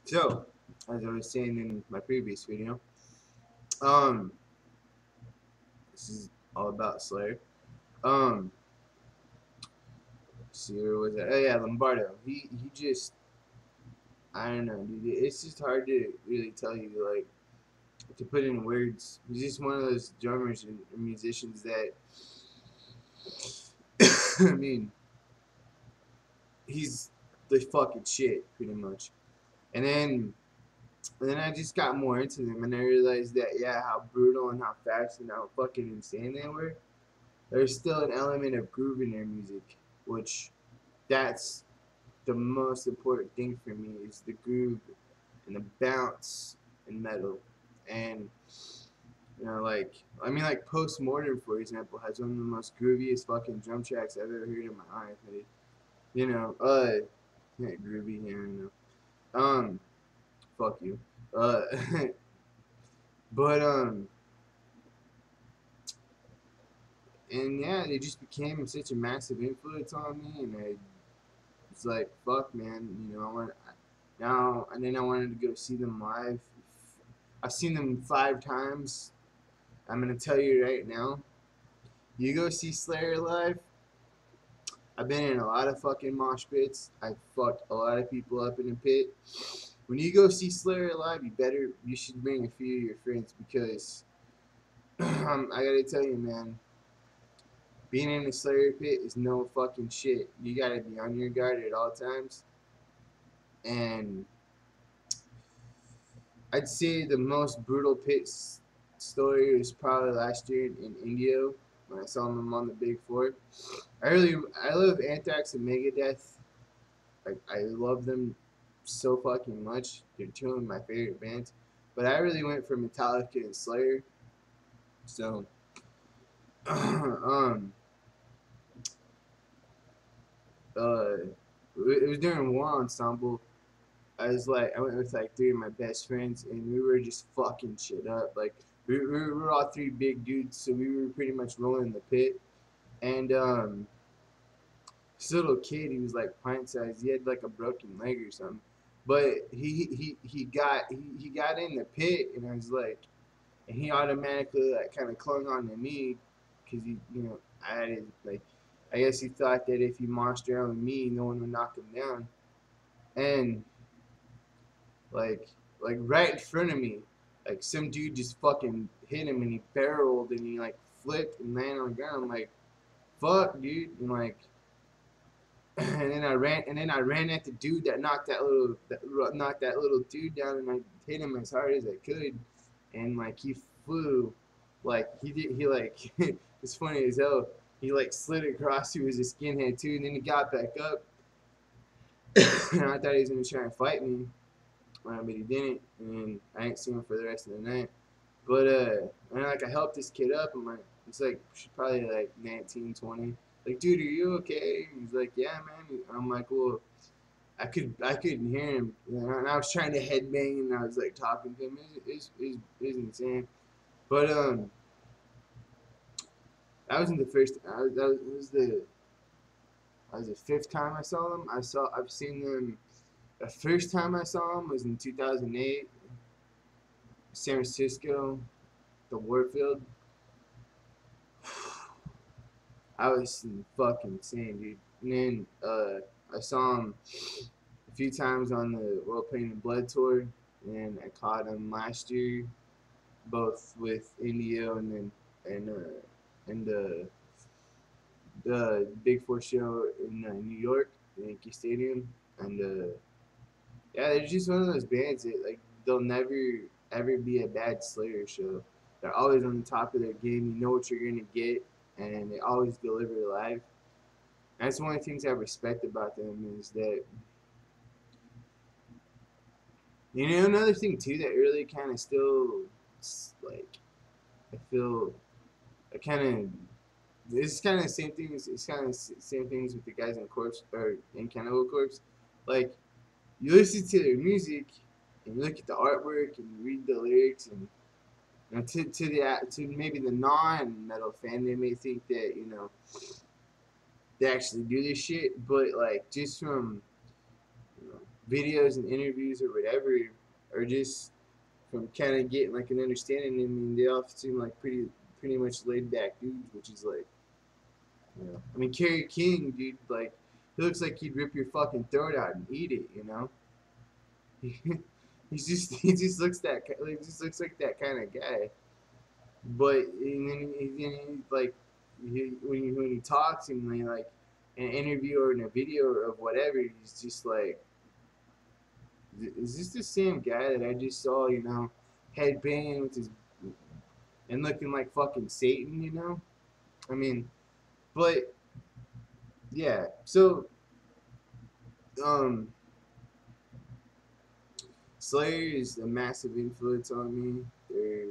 So, as I was saying in my previous video, um, this is all about Slayer. Um, see where was that? Oh yeah, Lombardo. He just I don't know, dude. It's just hard to really tell you like to put in words. He's just one of those drummers and musicians that I mean, he's the fucking shit pretty much. And then I just got more into them and I realized that yeah, how brutal and how fast and how fucking insane they were. There's still an element of groove in their music, which that's the most important thing for me is the groove and the bounce in metal. And like I mean like Postmortem for example has one of the most grooviest fucking drum tracks I've ever heard in my life. You know, yeah, groovy here, you know. Fuck you. Uh but and yeah, they just became such a massive influence on me and I it's like fuck man, you know, I want now and then I wanted to go see them live. I've seen them 5 times. I'm gonna tell you right now. You go see Slayer live. I've been in a lot of fucking mosh pits. I fucked a lot of people up in a pit. When you go see Slayer live, you should bring a few of your friends because I gotta tell you, man, being in a Slayer pit is no fucking shit. You gotta be on your guard at all times. And I'd say the most brutal pit story was probably last year in India when I saw them on the Big Four. I love Anthrax and Megadeth. Like I love them so fucking much. They're two of my favorite bands. But I really went for Metallica and Slayer. So um uh it was during War Ensemble. I went with like three of my best friends and we were just fucking shit up. Like we were all three big dudes, so we were pretty much rolling the pit. And this little kid, he was like pint sized. He had like a broken leg or something. But he got in the pit, and I was like, and he automatically like kind of clung on to me, cause I had his, like, I guess he thought that if he marched around with me, no one would knock him down, and like right in front of me, like some dude just fucking hit him, and he barreled, and he like flipped and landed on the ground. I'm like, fuck, dude, and like and then I ran at the dude that knocked that little dude down, and I hit him as hard as I could, and like he flew, like he like it's funny as hell. He like slid across. He was a skinhead too, and then he got back up, and I thought he was gonna try and fight me, but he didn't, and I didn't see him for the rest of the night. But and like I helped this kid up. I'm like, it's like probably like 19, 20. Like, dude, are you okay? He's like, yeah, man. I'm like, well, I couldn't hear him, and I was trying to headbang, and I was like talking to him. It's insane. But that wasn't the first. That was the fifth time I saw them. I've seen them. The first time I saw them was in 2008, San Francisco, the Warfield. I was fucking insane, dude. And then I saw him a few times on the World Pain and Blood tour, and I caught him last year, both with Indio and the Big Four show in New York, Yankee Stadium, and yeah, they're just one of those bands that like they'll never ever be a bad Slayer show. They're always on the top of their game. You know what you're gonna get, and they always deliver live. That's one of the things I respect about them is that another thing too that really kind of still like I feel I kind of it's kind of the same thing. It's kind of same things with the guys in Corpse or in Cannibal Corpse. Like you listen to their music and you look at the artwork and you read the lyrics and to maybe the non-metal fan, they may think that they actually do this shit, but like just from videos and interviews or whatever, or just from kind of getting like an understanding. I mean, they all seem like pretty much laid back dudes, which is like, you know, I mean, Kerry King, dude, like he looks like he'd rip your fucking throat out and eat it, you know. He just looks he just looks like that kind of guy. But and then he like when he talks and like in an interview or in a video of whatever, he's just like, is this the same guy that I just saw? You know, headbanging with his and looking like fucking Satan. You know, I mean, but yeah. So um, Slayer is a massive influence on me. They're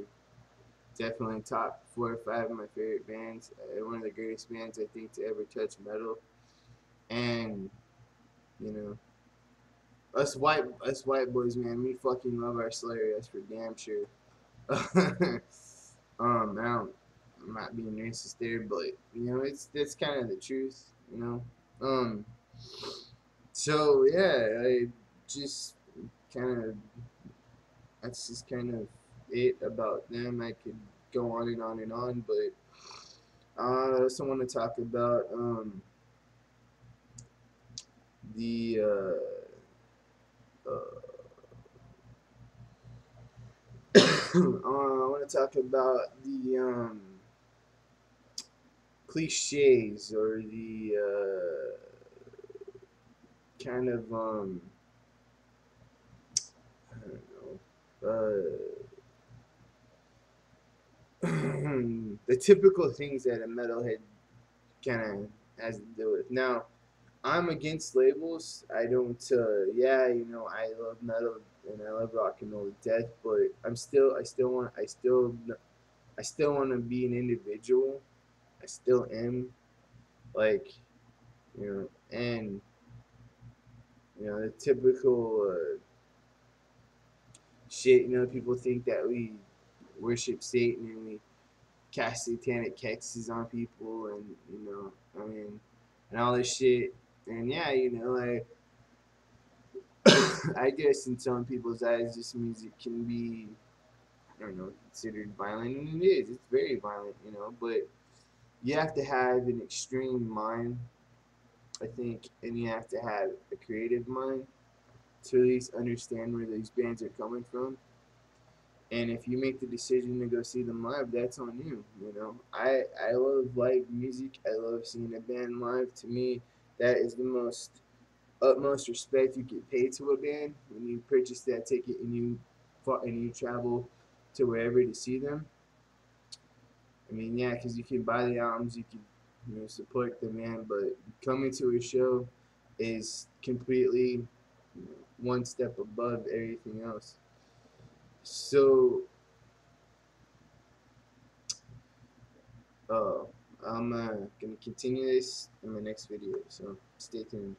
definitely top 4 or 5 of my favorite bands. One of the greatest bands I think to ever touch metal. And you know, us white boys, man, we fucking love our Slayer. That's for damn sure. I don't, I'm not being racist there, but you know, that's kind of the truth. You know. Um. So yeah, I just kind of that's just kind of it about them. I could go on and on and on, but I also want to talk about the I want to talk about the cliches or the kind of I don't know the typical things that a metalhead kind of has to deal with. Now, I'm against labels. I don't. Yeah, you know, I love metal and I love rock and roll to death, but I still want to be an individual. I still am. Like, you know, and you know the typical shit. You know, people think that we worship Satan and we cast satanic hexes on people, and you know, I mean, and all this shit. And yeah, you know, like I guess in some people's eyes, this music can be, I don't know, considered violent, and it is. It's very violent, you know. But you have to have an extreme mind, I think, and you have to have a creative mind to at least understand where these bands are coming from. And if you make the decision to go see them live, that's on you. You know, I love live music. I love seeing a band live. To me, that is the most utmost respect you can pay to a band when you purchase that ticket and you travel to wherever to see them. I mean, yeah, because you can buy the albums, you can support the band, but coming to a show is completely one step above everything else. So, uh, I'm gonna continue this in my next video. So stay tuned.